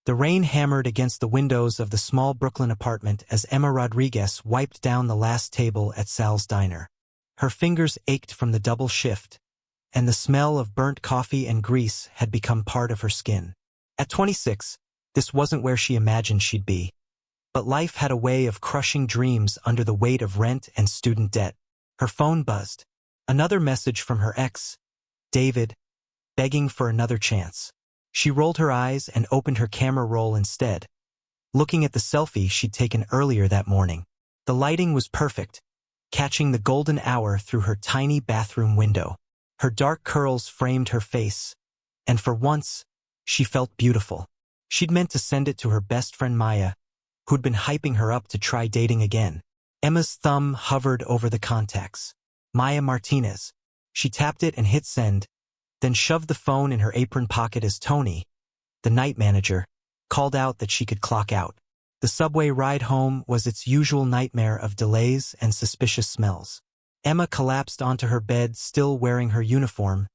The rain hammered against the windows of the small Brooklyn apartment as Emma Rodriguez wiped down the last table at Sal's diner. Her fingers ached from the double shift, and the smell of burnt coffee and grease had become part of her skin. At 26, this wasn't where she imagined she'd be. But life had a way of crushing dreams under the weight of rent and student debt. Her phone buzzed. Another message from her ex, David, begging for another chance. She rolled her eyes and opened her camera roll instead, looking at the selfie she'd taken earlier that morning. The lighting was perfect, catching the golden hour through her tiny bathroom window. Her dark curls framed her face, and for once, she felt beautiful. She'd meant to send it to her best friend Maya, who'd been hyping her up to try dating again. Emma's thumb hovered over the contacts. Maya Martinez. She tapped it and hit send, then shoved the phone in her apron pocket as Tony, the night manager, called out that she could clock out. The subway ride home was its usual nightmare of delays and suspicious smells. Emma collapsed onto her bed, still wearing her uniform,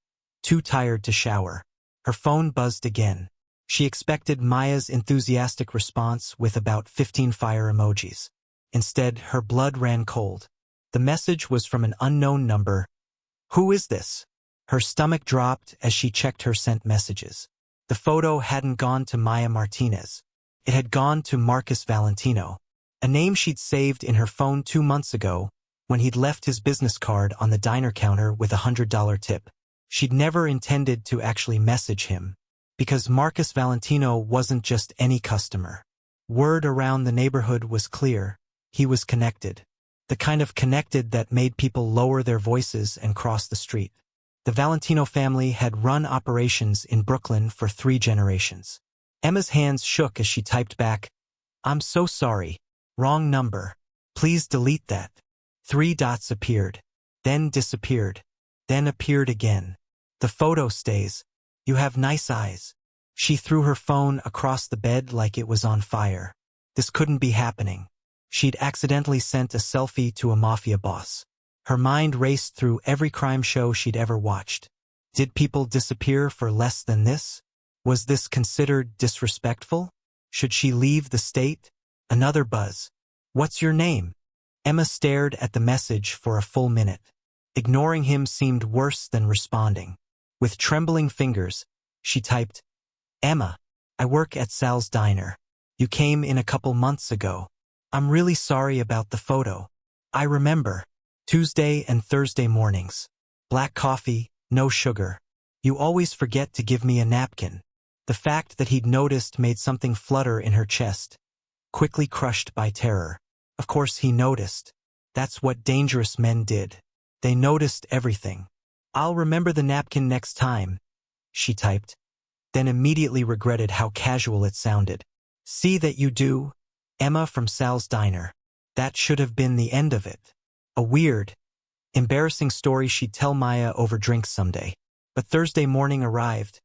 too tired to shower. Her phone buzzed again. She expected Maya's enthusiastic response with about 15 fire emojis. Instead, her blood ran cold. The message was from an unknown number. "Who is this?" Her stomach dropped as she checked her sent messages. The photo hadn't gone to Maya Martinez. It had gone to Marcus Valentino, a name she'd saved in her phone 2 months ago when he'd left his business card on the diner counter with a $100 tip. She'd never intended to actually message him, because Marcus Valentino wasn't just any customer. Word around the neighborhood was clear. He was connected. The kind of connected that made people lower their voices and cross the street. The Valentino family had run operations in Brooklyn for 3 generations. Emma's hands shook as she typed back, "I'm so sorry. Wrong number. Please delete that." 3 dots appeared, then disappeared, then appeared again. "The photo stays. You have nice eyes." She threw her phone across the bed like it was on fire. This couldn't be happening. She'd accidentally sent a selfie to a mafia boss. Her mind raced through every crime show she'd ever watched. Did people disappear for less than this? Was this considered disrespectful? Should she leave the state? Another buzz. "What's your name?" Emma stared at the message for a full minute. Ignoring him seemed worse than responding. With trembling fingers, she typed, "Emma, I work at Sal's diner. You came in a couple months ago. I'm really sorry about the photo. I remember. Tuesday and Thursday mornings. Black coffee, no sugar. You always forget to give me a napkin." The fact that he'd noticed made something flutter in her chest, quickly crushed by terror. Of course he noticed. That's what dangerous men did. They noticed everything. "I'll remember the napkin next time," she typed, then immediately regretted how casual it sounded. "See that you do, Emma from Sal's diner." That should have been the end of it. A weird, embarrassing story she'd tell Maya over drinks someday. But Thursday morning arrived,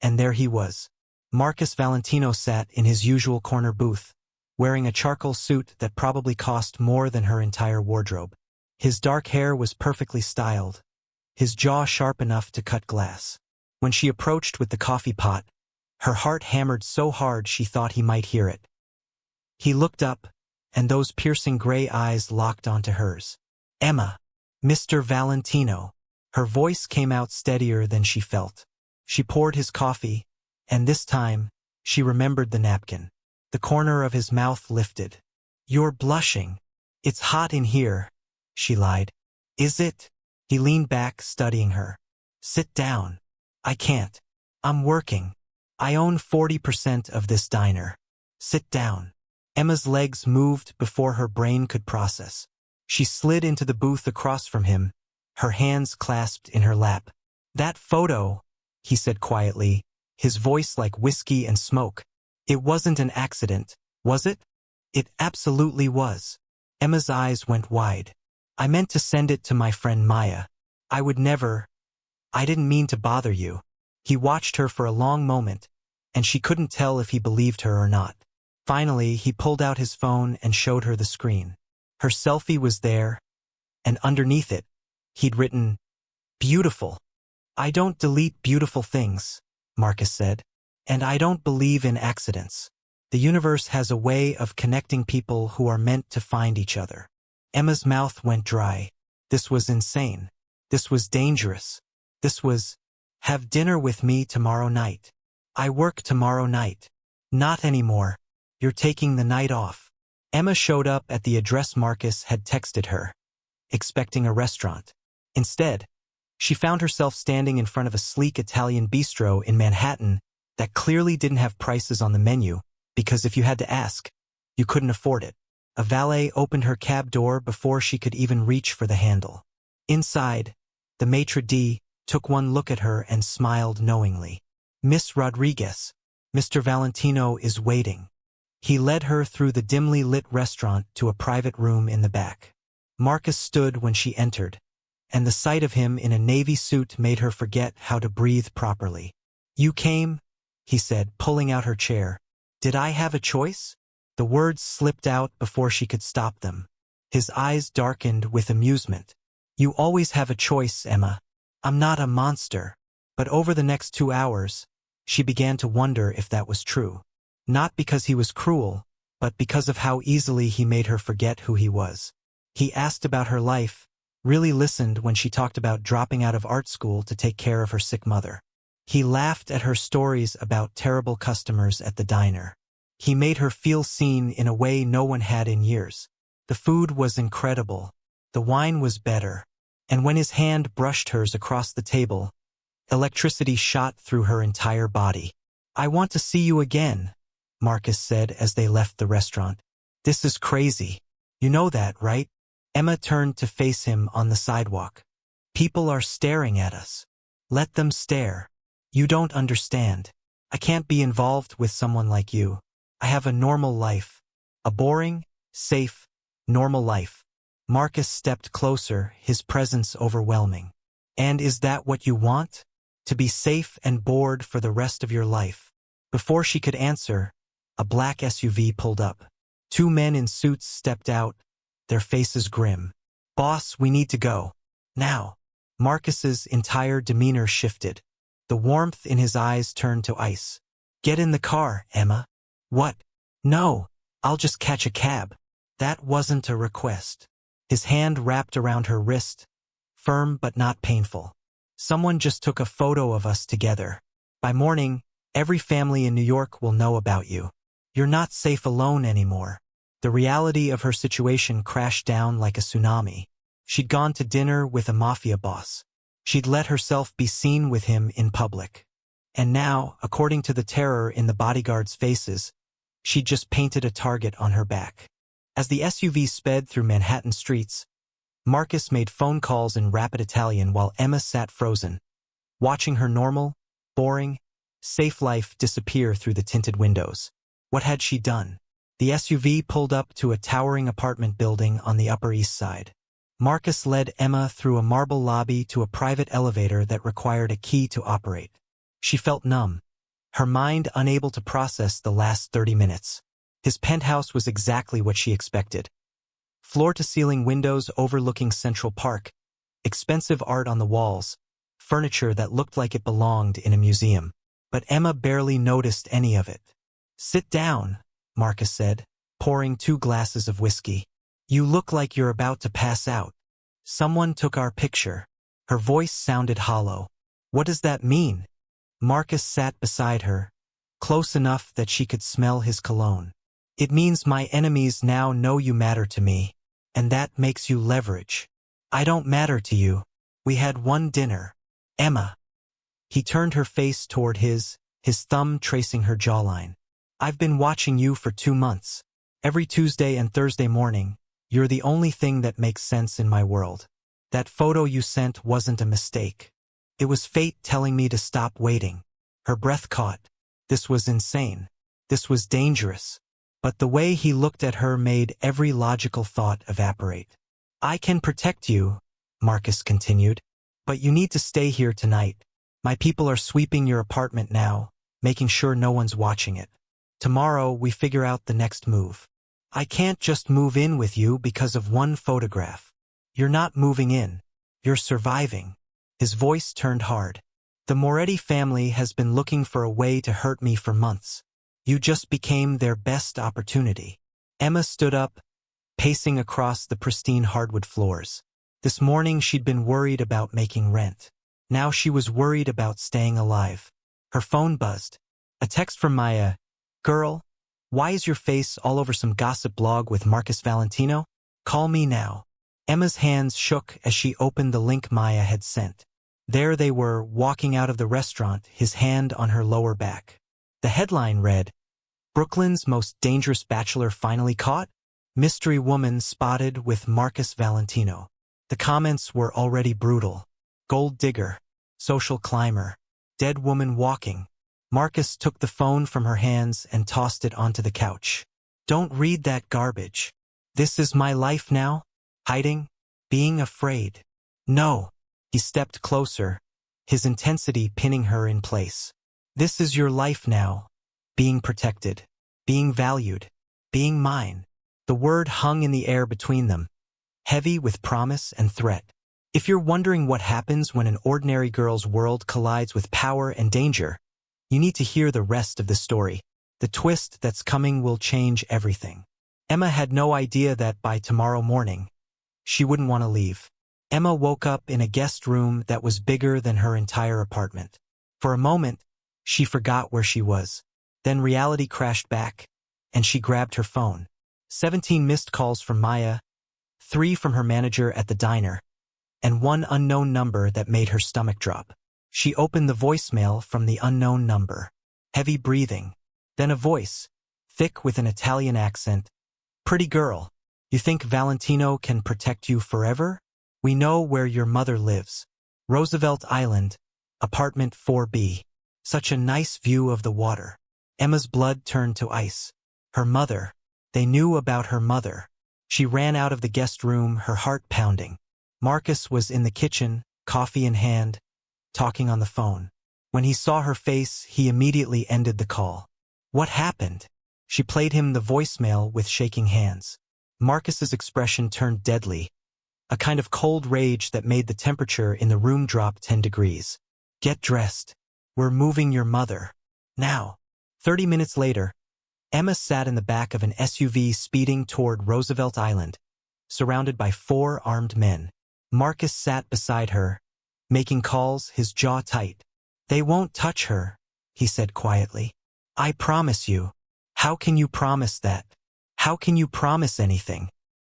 and there he was. Marcus Valentino sat in his usual corner booth, wearing a charcoal suit that probably cost more than her entire wardrobe. His dark hair was perfectly styled, his jaw sharp enough to cut glass. When she approached with the coffee pot, her heart hammered so hard she thought he might hear it. He looked up, and those piercing gray eyes locked onto hers. "Emma, Mr. Valentino." Her voice came out steadier than she felt. She poured his coffee, and this time, she remembered the napkin. The corner of his mouth lifted. "You're blushing. It's hot in here," she lied. "Is it?" He leaned back, studying her. "Sit down." "I can't. I'm working. I own 40% of this diner." "Sit down." Emma's legs moved before her brain could process. She slid into the booth across from him, her hands clasped in her lap. "That photo," he said quietly, his voice like whiskey and smoke. "It wasn't an accident, was it?" "It absolutely was." Emma's eyes went wide. "I meant to send it to my friend Maya. I would never. I didn't mean to bother you." He watched her for a long moment, and she couldn't tell if he believed her or not. Finally, he pulled out his phone and showed her the screen. Her selfie was there, and underneath it, he'd written, "Beautiful." "I don't delete beautiful things," Marcus said. And I don't believe in accidents. The universe has a way of connecting people who are meant to find each other. Emma's mouth went dry. This was insane. This was dangerous. This was, have dinner with me tomorrow night. I work tomorrow night. Not anymore. You're taking the night off. Emma showed up at the address Marcus had texted her, expecting a restaurant. Instead, she found herself standing in front of a sleek Italian bistro in Manhattan that clearly didn't have prices on the menu, because if you had to ask, you couldn't afford it. A valet opened her cab door before she could even reach for the handle. Inside, the maitre d' took one look at her and smiled knowingly. Miss Rodriguez, Mr. Valentino is waiting. He led her through the dimly lit restaurant to a private room in the back. Marcus stood when she entered, and the sight of him in a navy suit made her forget how to breathe properly. You came, he said, pulling out her chair. Did I have a choice? The words slipped out before she could stop them. His eyes darkened with amusement. You always have a choice, Emma. I'm not a monster. But over the next 2 hours, she began to wonder if that was true. Not because he was cruel, but because of how easily he made her forget who he was. He asked about her life, really listened when she talked about dropping out of art school to take care of her sick mother. He laughed at her stories about terrible customers at the diner. He made her feel seen in a way no one had in years. The food was incredible. The wine was better. And when his hand brushed hers across the table, electricity shot through her entire body. I want to see you again, Marcus said as they left the restaurant. This is crazy. You know that, right? Emma turned to face him on the sidewalk. People are staring at us. Let them stare. You don't understand. I can't be involved with someone like you. I have a normal life. A boring, safe, normal life. Marcus stepped closer, his presence overwhelming. And is that what you want? To be safe and bored for the rest of your life? Before she could answer, a black SUV pulled up. 2 men in suits stepped out, their faces grim. Boss, we need to go. Now. Marcus's entire demeanor shifted. The warmth in his eyes turned to ice. Get in the car, Emma. What? No, I'll just catch a cab. That wasn't a request. His hand wrapped around her wrist, firm but not painful. Someone just took a photo of us together. By morning, every family in New York will know about you. You're not safe alone anymore. The reality of her situation crashed down like a tsunami. She'd gone to dinner with a MAFIA boss. She'd let herself be seen with him in public. And now, according to the terror in the bodyguards' faces, she'd just painted a target on her back. As the SUV sped through Manhattan streets, Marcus made phone calls in rapid Italian while Emma sat frozen, watching her normal, boring, safe life disappear through the tinted windows. What had she done? The SUV pulled up to a towering apartment building on the Upper East Side. Marcus led Emma through a marble lobby to a private elevator that required a key to operate. She felt numb, her mind unable to process the last 30 minutes. His penthouse was exactly what she expected. Floor-to-ceiling windows overlooking Central Park, expensive art on the walls, furniture that looked like it belonged in a museum. But Emma barely noticed any of it. Sit down, Marcus said, pouring 2 glasses of whiskey. You look like you're about to pass out. Someone took our picture. Her voice sounded hollow. What does that mean? Marcus sat beside her, close enough that she could smell his cologne. It means my enemies now know you matter to me, and that makes you leverage. I don't matter to you. We had one dinner. Emma. He turned her face toward his thumb tracing her jawline. I've been watching you for 2 months. Every Tuesday and Thursday morning, you're the only thing that makes sense in my world. That photo you sent wasn't a mistake. It was fate telling me to stop waiting. Her breath caught. This was insane. This was dangerous. But the way he looked at her made every logical thought evaporate. I can protect you, Marcus continued, but you need to stay here tonight. My people are sweeping your apartment now, making sure no one's watching it. Tomorrow we figure out the next move. I can't just move in with you because of one photograph. You're not moving in. You're surviving. His voice turned hard. The Moretti family has been looking for a way to hurt me for months. You just became their best opportunity. Emma stood up, pacing across the pristine hardwood floors. This morning she'd been worried about making rent. Now she was worried about staying alive. Her phone buzzed. A text from Maya. Girl, why is your face all over some gossip blog with Marcus Valentino? Call me now. Emma's hands shook as she opened the link Maya had sent. There they were, walking out of the restaurant, his hand on her lower back. The headline read, Brooklyn's most dangerous bachelor finally caught? Mystery woman spotted with Marcus Valentino. The comments were already brutal. Gold digger, social climber, dead woman walking. Marcus took the phone from her hands and tossed it onto the couch. Don't read that garbage. This is my life now? Hiding? Being afraid? No. He stepped closer, his intensity pinning her in place. This is your life now. Being protected. Being valued. Being mine. The word hung in the air between them, heavy with promise and threat. If you're wondering what happens when an ordinary girl's world collides with power and danger, you need to hear the rest of the story. The twist that's coming will change everything. Emma had no idea that by tomorrow morning, she wouldn't want to leave. Emma woke up in a guest room that was bigger than her entire apartment. For a moment, she forgot where she was. Then reality crashed back, and she grabbed her phone. 17 missed calls from Maya, 3 from her manager at the diner, and 1 unknown number that made her stomach drop. She opened the voicemail from the unknown number. Heavy breathing. Then a voice, thick with an Italian accent. Pretty girl, you think Valentino can protect you forever? We know where your mother lives. Roosevelt Island, apartment 4B. Such a nice view of the water. Emma's blood turned to ice. Her mother. They knew about her mother. She ran out of the guest room, her heart pounding. Marcus was in the kitchen, coffee in hand, talking on the phone. When he saw her face, he immediately ended the call. What happened? She played him the voicemail with shaking hands. Marcus's expression turned deadly, a kind of cold rage that made the temperature in the room drop 10 degrees. Get dressed. We're moving your mother. Now. 30 minutes later, Emma sat in the back of an SUV speeding toward Roosevelt Island, surrounded by 4 armed men. Marcus sat beside her, making calls, his jaw tight. They won't touch her, he said quietly. I promise you. How can you promise that? How can you promise anything?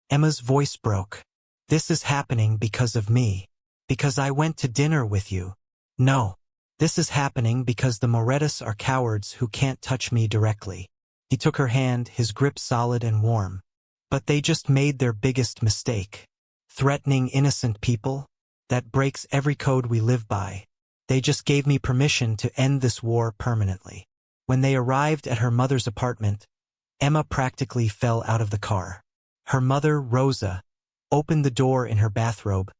Emma's voice broke. This is happening because of me. Because I went to dinner with you. No. This is happening because the Morettis are cowards who can't touch me directly. He took her hand, his grip solid and warm. But they just made their biggest mistake. Threatening innocent people? That breaks every code we live by. They just gave me permission to end this war permanently. When they arrived at her mother's apartment, Emma practically fell out of the car. Her mother, Rosa, opened the door in her bathrobe,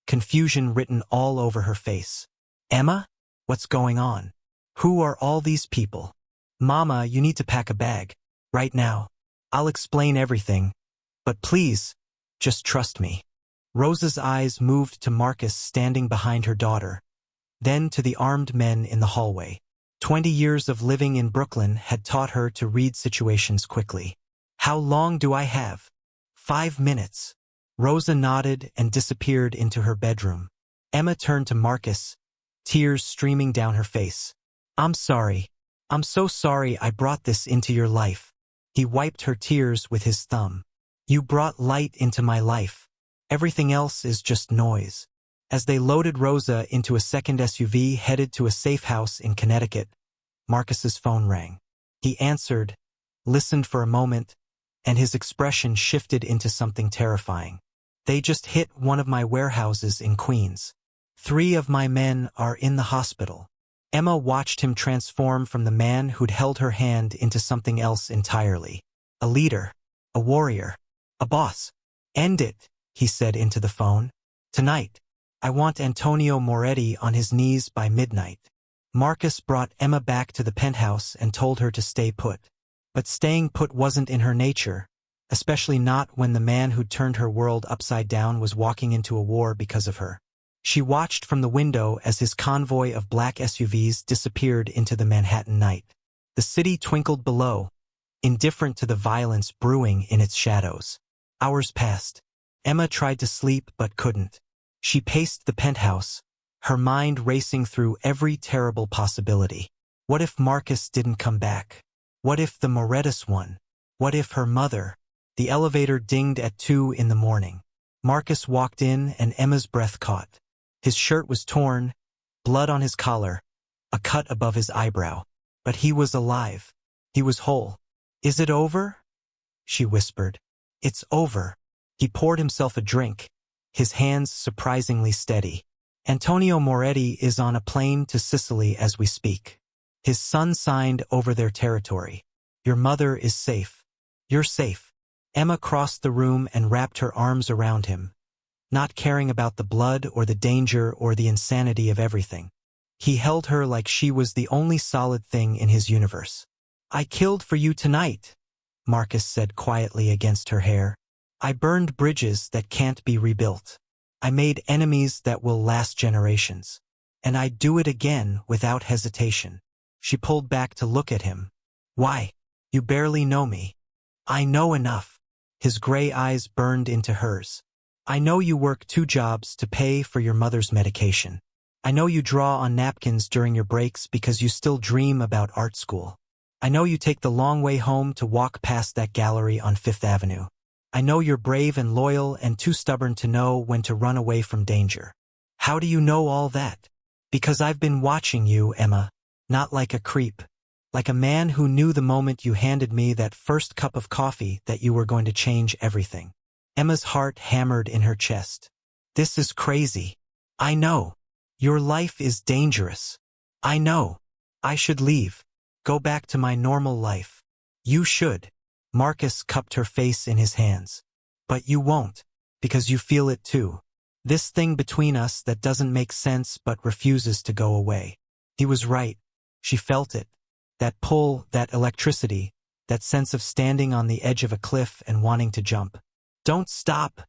confusion written all over her face. Emma? What's going on? Who are all these people? Mama, you need to pack a bag. Right now. I'll explain everything. But please, just trust me. Rosa's eyes moved to Marcus standing behind her daughter, then to the armed men in the hallway. 20 years of living in Brooklyn had taught her to read situations quickly. How long do I have? 5 minutes. Rosa nodded and disappeared into her bedroom. Emma turned to Marcus, tears streaming down her face. I'm sorry. I'm so sorry I brought this into your life. He wiped her tears with his thumb. You brought light into my life. Everything else is just noise. As they loaded Rosa into a second SUV headed to a safe house in Connecticut, Marcus's phone rang. He answered, listened for a moment, and his expression shifted into something terrifying. They just hit one of my warehouses in Queens. 3 of my men are in the hospital. Emma watched him transform from the man who'd held her hand into something else entirely. A leader, a warrior, a boss. End it, he said into the phone. Tonight, I want Antonio Moretti on his knees by midnight. Marcus brought Emma back to the penthouse and told her to stay put. But staying put wasn't in her nature, especially not when the man who'd turned her world upside down was walking into a war because of her. She watched from the window as his convoy of black SUVs disappeared into the Manhattan night. The city twinkled below, indifferent to the violence brewing in its shadows. Hours passed. Emma tried to sleep but couldn't. She paced the penthouse, her mind racing through every terrible possibility. What if Marcus didn't come back? What if the Moretus won? What if her mother? The elevator dinged at 2 in the morning. Marcus walked in and Emma's breath caught. His shirt was torn, blood on his collar, a cut above his eyebrow. But he was alive. He was whole. "Is it over?" she whispered. "It's over." He poured himself a drink, his hands surprisingly steady. "Antonio Moretti is on a plane to Sicily as we speak. His son signed over their territory. Your mother is safe. You're safe." Emma crossed the room and wrapped her arms around him, not caring about the blood or the danger or the insanity of everything. He held her like she was the only solid thing in his universe. "I killed for you tonight," Marcus said quietly against her hair. "I burned bridges that can't be rebuilt. I made enemies that will last generations. And I'd do it again without hesitation." She pulled back to look at him. "Why? You barely know me." "I know enough." His gray eyes burned into hers. "I know you work 2 jobs to pay for your mother's medication. I know you draw on napkins during your breaks because you still dream about art school. I know you take the long way home to walk past that gallery on 5th Avenue. I know you're brave and loyal and too stubborn to know when to run away from danger." "How do you know all that?" "Because I've been watching you, Emma. Not like a creep. Like a man who knew the moment you handed me that first cup of coffee that you were going to change everything." Emma's heart hammered in her chest. "This is crazy. I know. Your life is dangerous. I know. I should leave. Go back to my normal life." "You should." Marcus cupped her face in his hands. "But you won't, because you feel it too. This thing between us that doesn't make sense but refuses to go away." He was right. She felt it. That pull, that electricity, that sense of standing on the edge of a cliff and wanting to jump. "Don't stop,"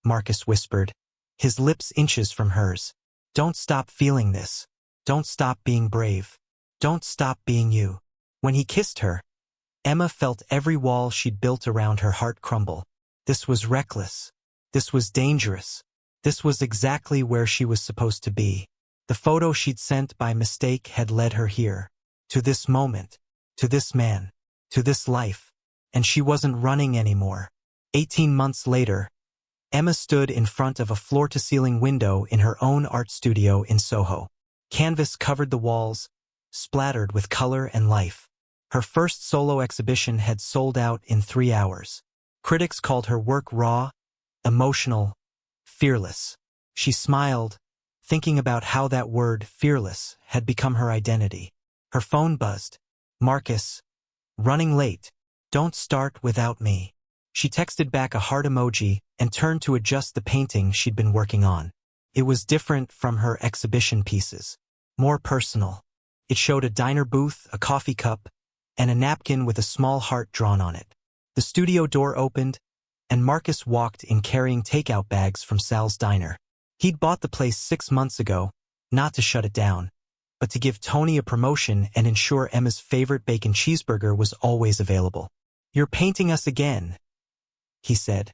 Marcus whispered, his lips inches from hers. "Don't stop feeling this. Don't stop being brave. Don't stop being you." When he kissed her, Emma felt every wall she'd built around her heart crumble. This was reckless. This was dangerous. This was exactly where she was supposed to be. The photo she'd sent by mistake had led her here. To this moment. To this man. To this life. And she wasn't running anymore. 18 months later, Emma stood in front of a floor-to-ceiling window in her own art studio in Soho. Canvas covered the walls, splattered with color and life. Her first solo exhibition had sold out in 3 hours. Critics called her work raw, emotional, fearless. She smiled, thinking about how that word, fearless, had become her identity. Her phone buzzed. "Marcus. Running late. Don't start without me." She texted back a heart emoji and turned to adjust the painting she'd been working on. It was different from her exhibition pieces. More personal. It showed a diner booth, a coffee cup, and a napkin with a small heart drawn on it. The studio door opened, and Marcus walked in carrying takeout bags from Sal's diner. He'd bought the place 6 months ago, not to shut it down, but to give Tony a promotion and ensure Emma's favorite bacon cheeseburger was always available. "You're painting us again," he said,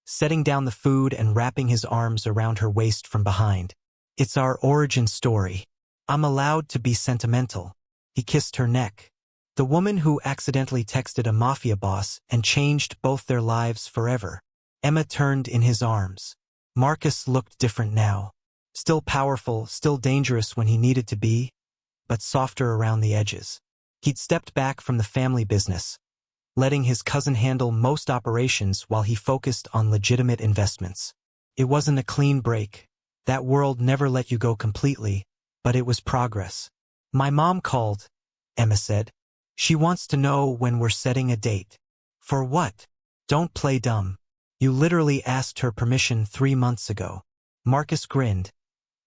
setting down the food and wrapping his arms around her waist from behind. "It's our origin story. I'm allowed to be sentimental." He kissed her neck. The woman who accidentally texted a MAFIA boss and changed both their lives forever. Emma turned in his arms. Marcus looked different now. Still powerful, still dangerous when he needed to be, but softer around the edges. He'd stepped back from the family business, letting his cousin handle most operations while he focused on legitimate investments. It wasn't a clean break. That world never let you go completely, but it was progress. "My mom called," Emma said. "She wants to know when we're setting a date." "For what?" "Don't play dumb. You literally asked her permission 3 months ago." Marcus grinned,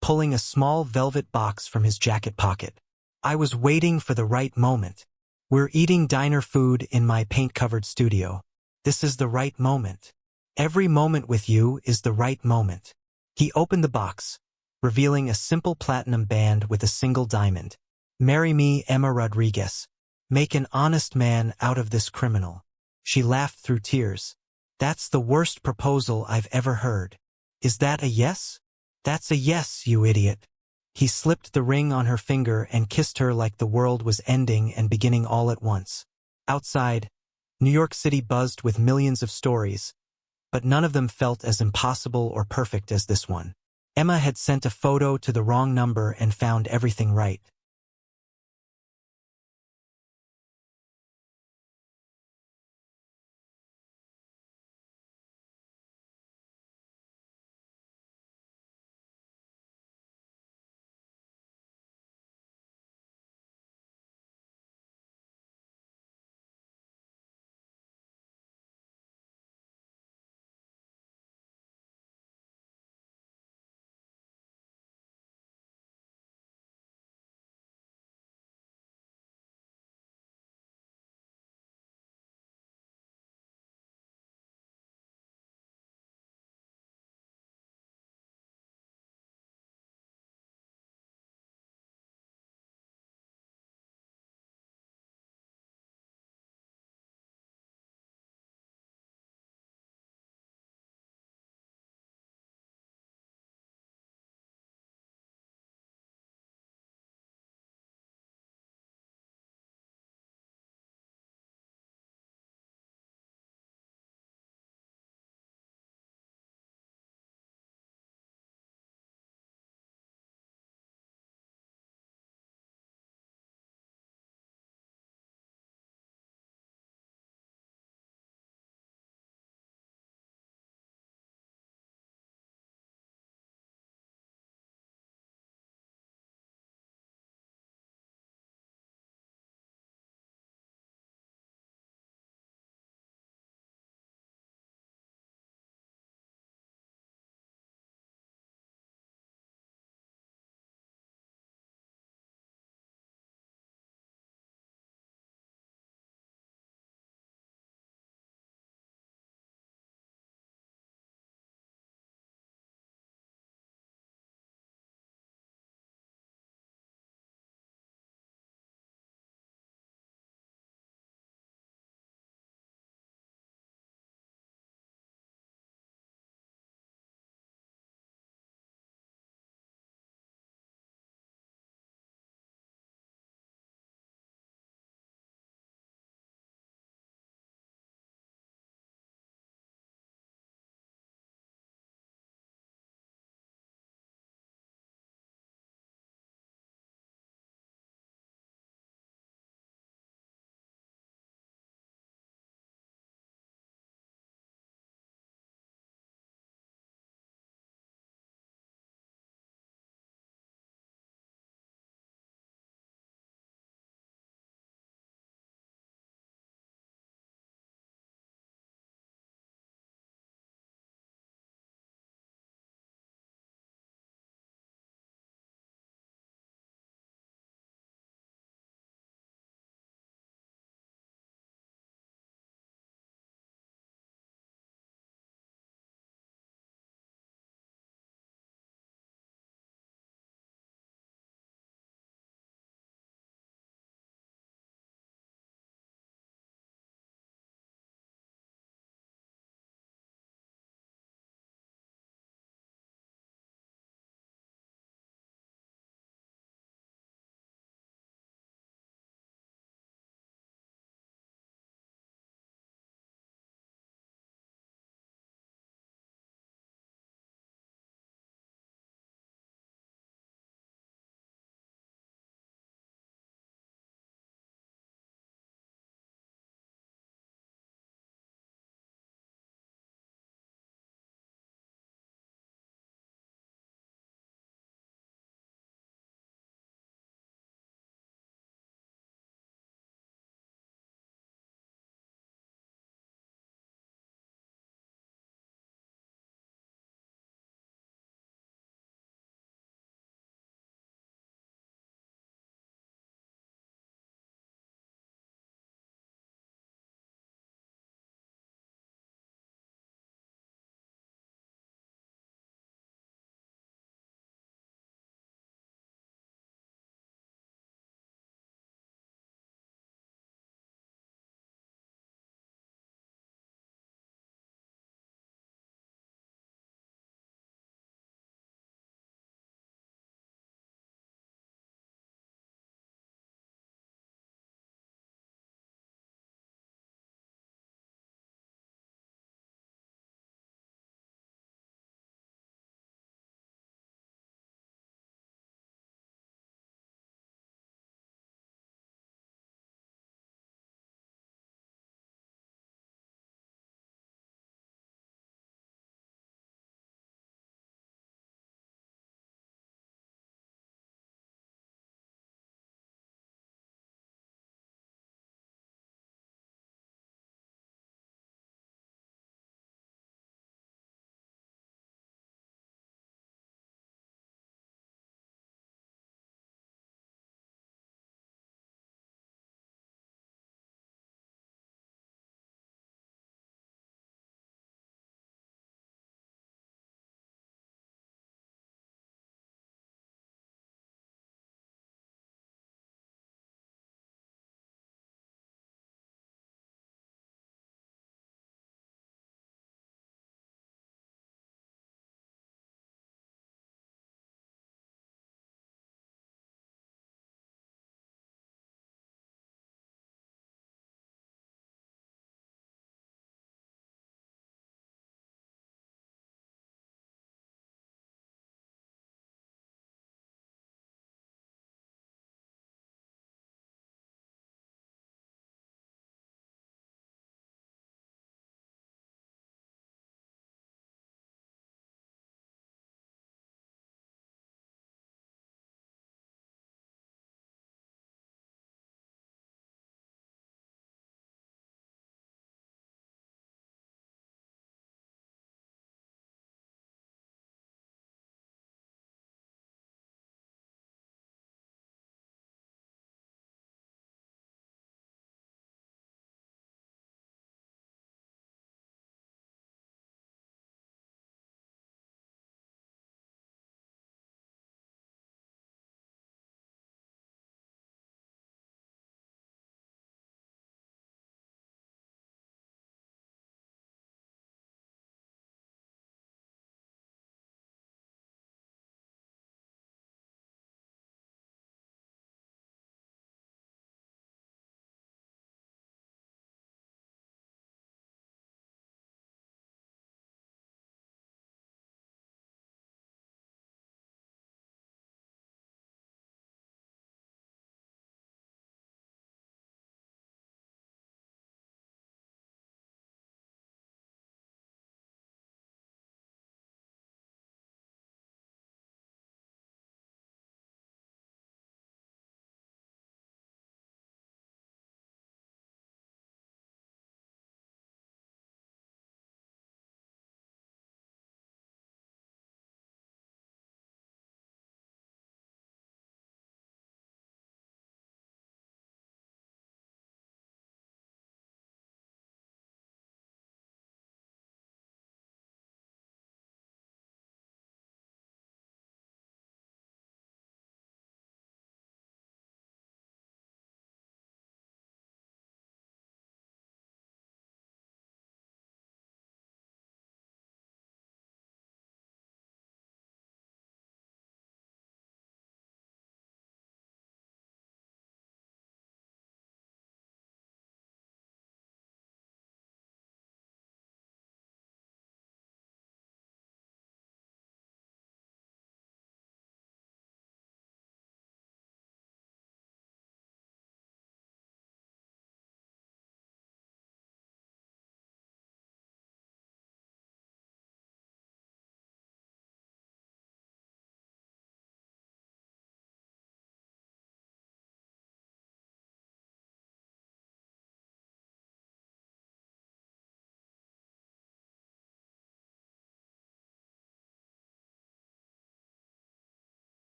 pulling a small velvet box from his jacket pocket. "I was waiting for the right moment. We're eating diner food in my paint-covered studio. This is the right moment. Every moment with you is the right moment." He opened the box, revealing a simple platinum band with a single diamond. "Marry me, Emma Rodriguez. Make an honest man out of this criminal." She laughed through tears. "That's the worst proposal I've ever heard. Is that a yes?" "That's a yes, you idiot." He slipped the ring on her finger and kissed her like the world was ending and beginning all at once. Outside, New York City buzzed with millions of stories, but none of them felt as impossible or perfect as this one. Emma had sent a photo to the wrong number and found everything right.